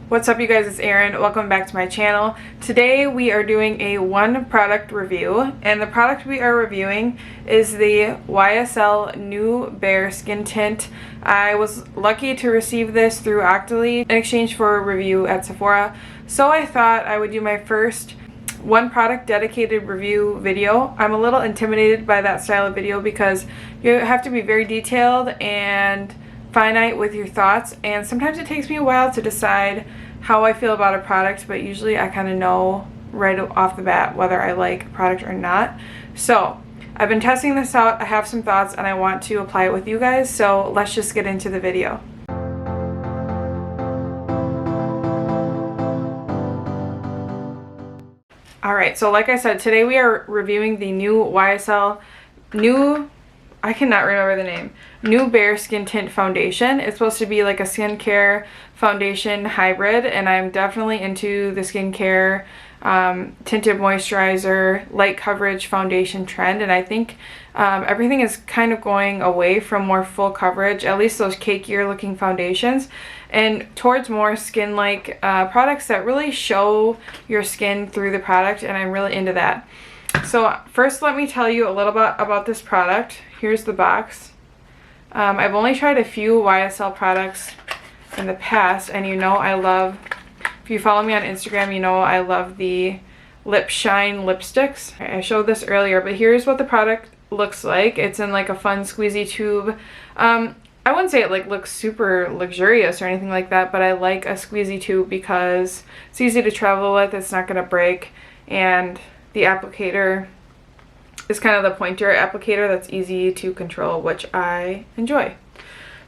What's up, you guys? It's Erin. Welcome back to my channel. Today we are doing a one product review, and the product we are reviewing is the YSL New Bare Skin Tint. I was lucky to receive this through Octoly in exchange for a review at Sephora, so I thought I would do my first one product dedicated review video. I'm a little intimidated by that style of video because you have to be very detailed and finite with your thoughts, and sometimes it takes me a while to decide how I feel about a product, but usually I kind of know right off the bat whether I like a product or not. So I've been testing this out, I have some thoughts, and I want to apply it with you guys, so let's just get into the video. Alright, so like I said, today we are reviewing the new YSL I cannot remember the name. New Bare Skin Tint Foundation. It's supposed to be like a skincare foundation hybrid, and I'm definitely into the skincare tinted moisturizer, light coverage foundation trend, and I think everything is kind of going away from more full coverage, at least those cakier looking foundations, and towards more skin-like products that really show your skin through the product, and I'm really into that. So first, let me tell you a little bit about this product. Here's the box. I've only tried a few YSL products in the past, and you know I love, if you follow me on Instagram, you know I love the Lip Shine lipsticks. I showed this earlier, but here's what the product looks like. It's in like a fun squeezy tube. I wouldn't say it like looks super luxurious or anything like that, but I like a squeezy tube because it's easy to travel with, it's not gonna break, and the applicator is kind of the pointer applicator that's easy to control, which I enjoy.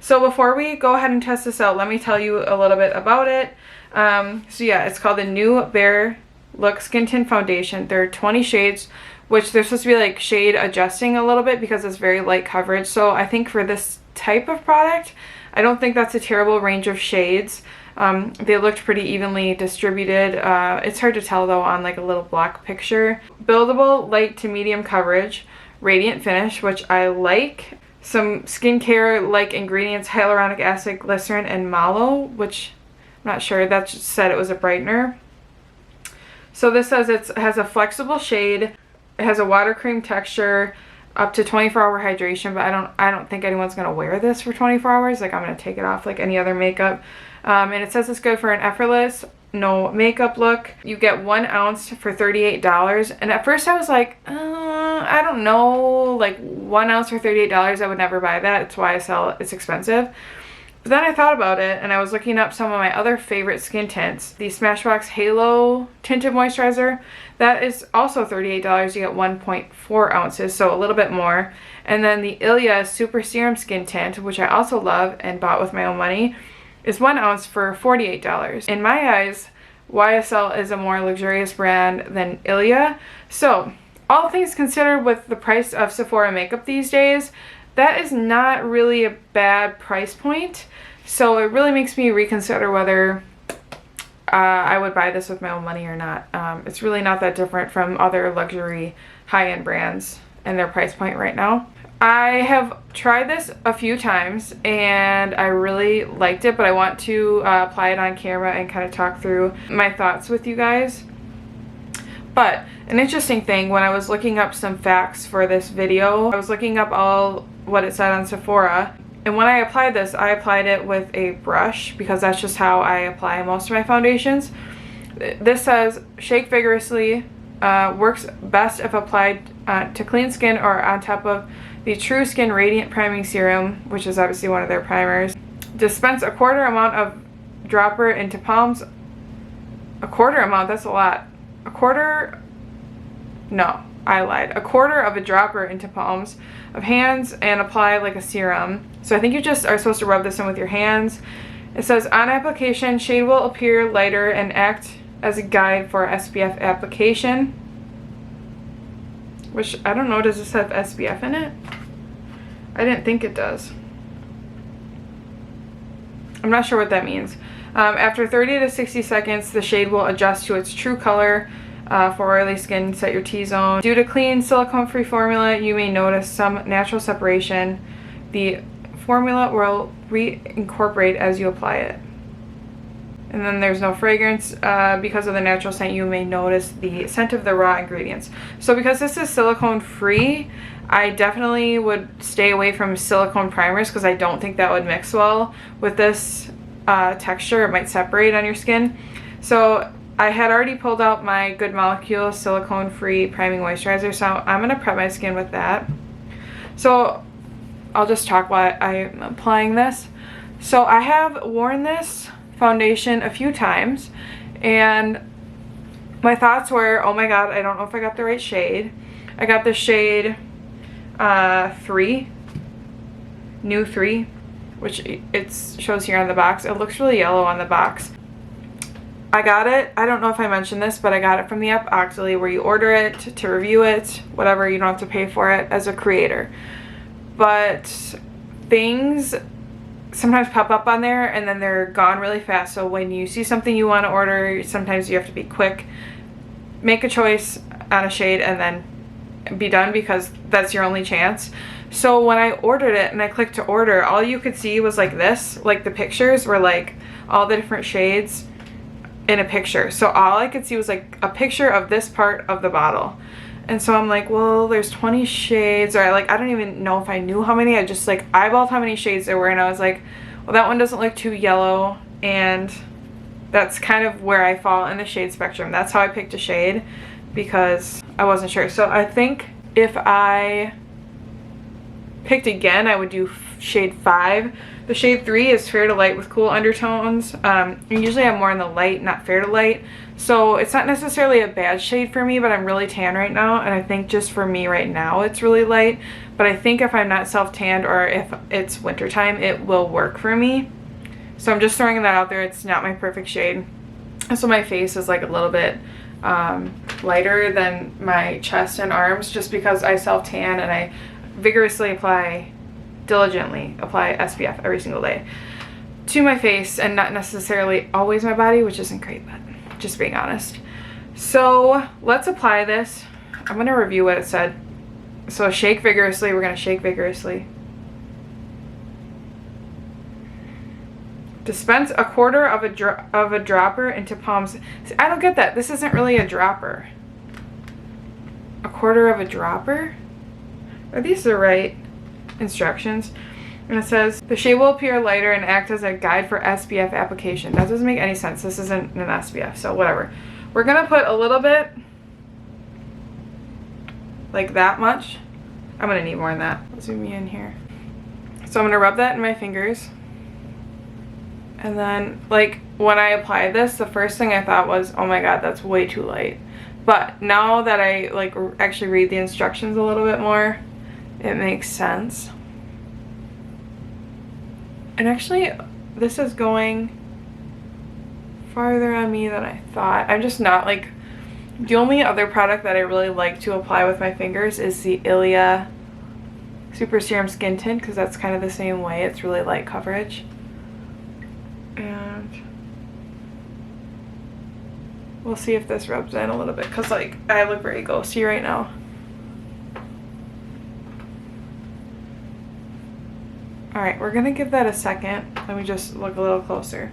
So before we go ahead and test this out, let me tell you a little bit about it. So yeah, it's called the New Bare Look Skin Tint Foundation. There are 20 shades, which they're supposed to be like shade adjusting a little bit because it's very light coverage. So I think for this type of product, I don't think that's a terrible range of shades. They looked pretty evenly distributed. It's hard to tell though on like a little block picture. Buildable light to medium coverage, radiant finish, which I like. Some skincare like ingredients: hyaluronic acid, glycerin, and mallow, which I'm not sure, that just said it was a brightener. So this says it has a flexible shade, it has a water cream texture, up to 24-hour hydration, but I don't think anyone's gonna wear this for 24 hours. Like, I'm gonna take it off like any other makeup. And it says it's good for an effortless, no makeup look. You get 1 ounce for $38. And at first I was like, I don't know, like 1 ounce for $38, I would never buy that. It's YSL, it's expensive. But then I thought about it, and I was looking up some of my other favorite skin tints. The Smashbox Halo Tinted Moisturizer, that is also $38. You get 1.4 ounces, so a little bit more. And then the Ilia Super Serum Skin Tint, which I also love and bought with my own money, is 1 ounce for $48. In my eyes, YSL is a more luxurious brand than Ilia. So, all things considered, with the price of Sephora makeup these days, that is not really a bad price point. So it really makes me reconsider whether I would buy this with my own money or not. It's really not that different from other luxury high-end brands and their price point right now. I have tried this a few times and I really liked it, but I want to apply it on camera and kind of talk through my thoughts with you guys. But an interesting thing, when I was looking up some facts for this video, I was looking up all what it said on Sephora, and when I applied this, I applied it with a brush because that's just how I apply most of my foundations. This says, shake vigorously, works best if applied to clean skin or on top of the True Skin Radiant Priming Serum, which is obviously one of their primers. Dispense a quarter amount of dropper into palms. A quarter amount, that's a lot. A quarter, no, I lied. A quarter of a dropper into palms of hands and apply like a serum. So I think you just are supposed to rub this in with your hands. It says, on application, shade will appear lighter and act as a guide for SPF application. Which, I don't know, does this have SPF in it? I didn't think it does. I'm not sure what that means. After 30 to 60 seconds, the shade will adjust to its true color. For oily skin, set your T-zone. Due to clean, silicone-free formula, you may notice some natural separation. The formula will reincorporate as you apply it. And then there's no fragrance. Because of the natural scent, you may notice the scent of the raw ingredients. So because this is silicone free, I definitely would stay away from silicone primers because I don't think that would mix well with this texture. It might separate on your skin. So I had already pulled out my Good Molecule silicone free priming moisturizer, so I'm going to prep my skin with that. So I'll just talk while I'm applying this. So I have worn this foundation a few times and my thoughts were, oh my god, I don't know if I got the right shade. I got the shade 3, new 3, which it shows here on the box. It looks really yellow on the box. I got it, I don't know if I mentioned this, but I got it from the app Octoly, where you order it to review it, whatever, you don't have to pay for it as a creator. But things sometimes pop up on there and then they're gone really fast. So when you see something you want to order, sometimes you have to be quick, make a choice on a shade and then be done, because that's your only chance. So when I ordered it and I clicked to order, all you could see was like this, like the pictures were like all the different shades in a picture. So all I could see was like a picture of this part of the bottle. And so I'm like, well, there's 20 shades, or I don't even know if I knew how many. I just like eyeballed how many shades there were, and I was like, well, that one doesn't look too yellow, and that's kind of where I fall in the shade spectrum. That's how I picked a shade, because I wasn't sure. So I think if I picked again, I would do shade 5. The shade 3 is fair to light with cool undertones. And usually I'm more in the light, not fair to light. So it's not necessarily a bad shade for me, but I'm really tan right now. And I think just for me right now, it's really light. But I think if I'm not self-tanned or if it's wintertime, it will work for me. So I'm just throwing that out there. It's not my perfect shade. So my face is like a little bit lighter than my chest and arms, just because I self-tan and I vigorously diligently apply SPF every single day to my face, and not necessarily always my body, which isn't great, but just being honest. So let's apply this. I'm going to review what it said. So shake vigorously. We're going to shake vigorously. Dispense a quarter of a dropper into palms. See, I don't get that. This isn't really a dropper. A quarter of a dropper? Are these the right instructions? And it says the shade will appear lighter and act as a guide for SPF application. That doesn't make any sense. This isn't an SPF, so whatever. We're gonna put a little bit, like that much. I'm gonna need more than that. I'll zoom you in here. So I'm gonna rub that in my fingers. And then, like, when I applied this, the first thing I thought was, oh my god, that's way too light. But now that I like actually read the instructions a little bit more, it makes sense. And actually, this is going farther on me than I thought. I'm just not like, the only other product that I really like to apply with my fingers is the Ilia Super Serum Skin Tint, because that's kind of the same way. It's really light coverage. And we'll see if this rubs in a little bit, because like I look very ghosty right now. Alright, we're gonna give that a second. Let me just look a little closer.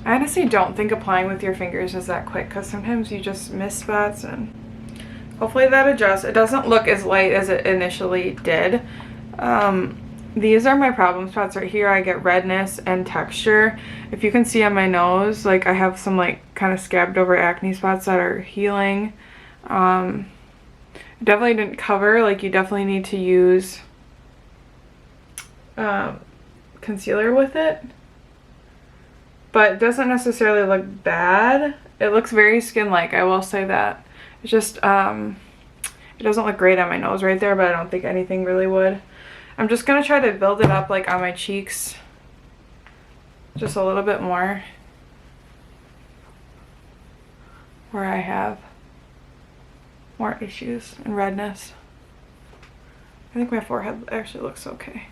I honestly don't think applying with your fingers is that quick, because sometimes you just miss spots, and hopefully that adjusts. It doesn't look as light as it initially did. These are my problem spots right here. I get redness and texture. If you can see on my nose, like I have some like kind of scabbed over acne spots that are healing. Definitely didn't cover. Like, you definitely need to use concealer with it, but it doesn't necessarily look bad. It looks very skin-like, I will say that. It's just it doesn't look great on my nose right there, but I don't think anything really would. I'm just gonna try to build it up like on my cheeks just a little bit more where I have more issues and redness. I think my forehead actually looks okay.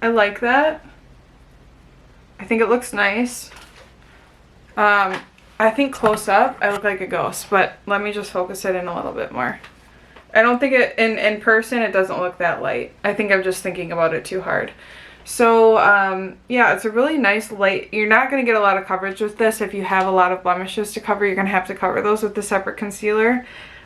I like that. I think it looks nice. I think close up I look like a ghost, but let me just focus it in a little bit more. I don't think it, in person, it doesn't look that light. I think I'm just thinking about it too hard. So, yeah, it's a really nice light. You're not going to get a lot of coverage with this. If you have a lot of blemishes to cover, you're going to have to cover those with the separate concealer.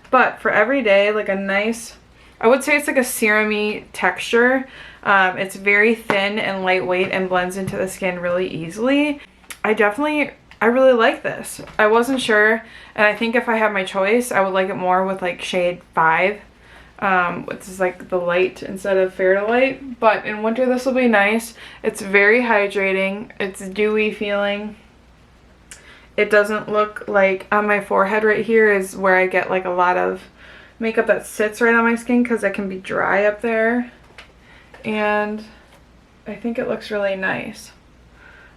But for every day, like a nice, I would say it's like a serum-y texture. It's very thin and lightweight and blends into the skin really easily. I really like this. I wasn't sure, and I think if I had my choice, I would like it more with like shade 5. Which is like the light instead of fair to light. But in winter this will be nice. It's very hydrating. It's dewy feeling. It doesn't look like, on my forehead right here is where I get like a lot of makeup that sits right on my skin because it can be dry up there. And I think it looks really nice.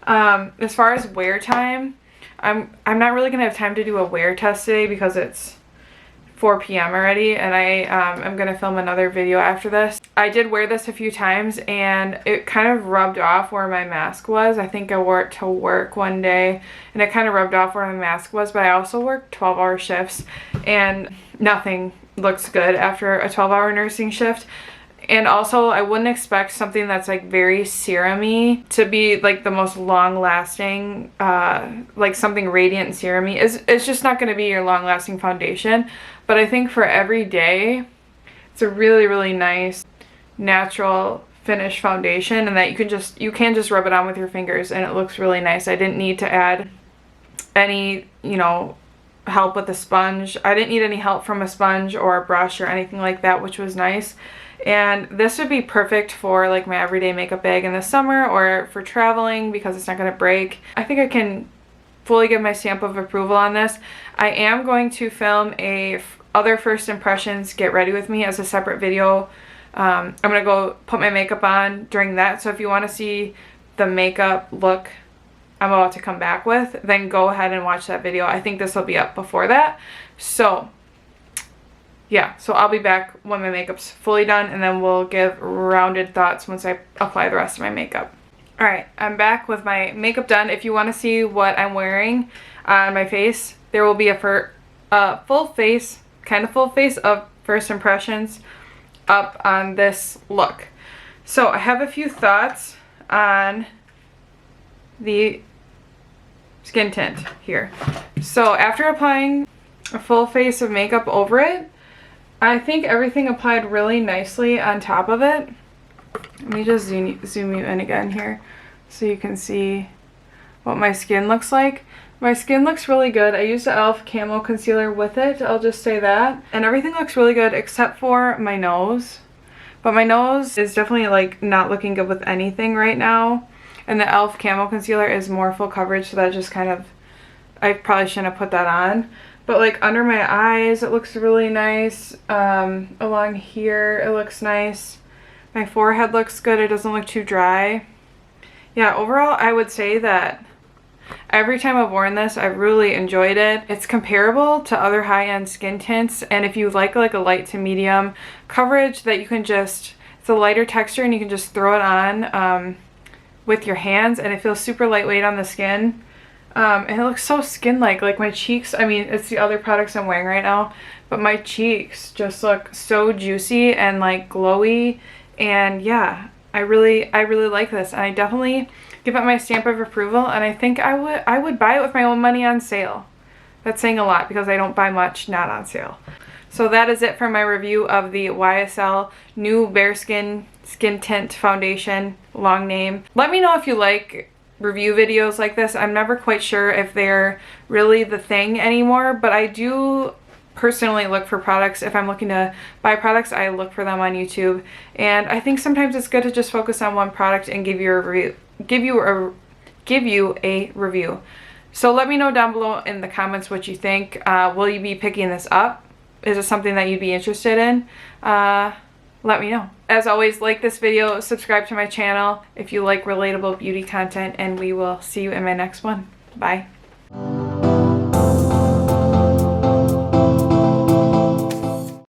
As far as wear time, I'm not really gonna have time to do a wear test today because it's 4 p.m. already, and I'm gonna film another video after this. I did wear this a few times and it kind of rubbed off where my mask was. I think I wore it to work one day and it kind of rubbed off where my mask was, but I also worked 12-hour shifts and nothing looks good after a 12-hour nursing shift. And also, I wouldn't expect something that's like very serum-y to be like the most long-lasting, like something radiant and serum-y. It's just not going to be your long-lasting foundation. But I think for every day, it's a really, really nice, natural finish foundation, and that you can just rub it on with your fingers, and it looks really nice. I didn't need to add any, you know, help with a sponge. I didn't need any help from a sponge or a brush or anything like that, which was nice. And this would be perfect for like my everyday makeup bag in the summer or for traveling because it's not going to break. I think I can fully give my stamp of approval on this. I am going to film a other first impressions get ready with me as a separate video. I'm going to go put my makeup on during that. So if you want to see the makeup look I'm about to come back with, then go ahead and watch that video. I think this will be up before that. So yeah, so I'll be back when my makeup's fully done, and then we'll give rounded thoughts once I apply the rest of my makeup. Alright, I'm back with my makeup done. If you want to see what I'm wearing on my face, there will be a full face of first impressions up on this look. So I have a few thoughts on the skin tint here. So after applying a full face of makeup over it, I think everything applied really nicely on top of it. Let me just zoom you in again here so you can see what my skin looks like. My skin looks really good. I used the e.l.f. Camo Concealer with it, I'll just say that. And everything looks really good except for my nose. But my nose is definitely like not looking good with anything right now. And the e.l.f. Camo Concealer is more full coverage, so that just kind of, I probably shouldn't have put that on. But like under my eyes, it looks really nice. Along here, it looks nice. My forehead looks good. It doesn't look too dry. Yeah, overall, I would say that every time I've worn this, I've really enjoyed it. It's comparable to other high-end skin tints. And if you like a light to medium coverage that you can just, it's a lighter texture and you can just throw it on with your hands, and it feels super lightweight on the skin. And it looks so skin-like. Like my cheeks, I mean, it's the other products I'm wearing right now, but my cheeks just look so juicy and like glowy. And yeah, I really like this, and I definitely give it my stamp of approval, and I think I would buy it with my own money on sale. That's saying a lot because I don't buy much not on sale. So that is it for my review of the YSL new Bare Skin Tint Foundation, long name. Let me know if you like review videos like this. I'm never quite sure if they're really the thing anymore, but I do personally look for products. If I'm looking to buy products, I look for them on YouTube, and I think sometimes it's good to just focus on one product and give you a review. So let me know down below in the comments what you think. Will you be picking this up? Is it something that you'd be interested in? Let me know. As always, like this video, subscribe to my channel if you like relatable beauty content, and we will see you in my next one. Bye.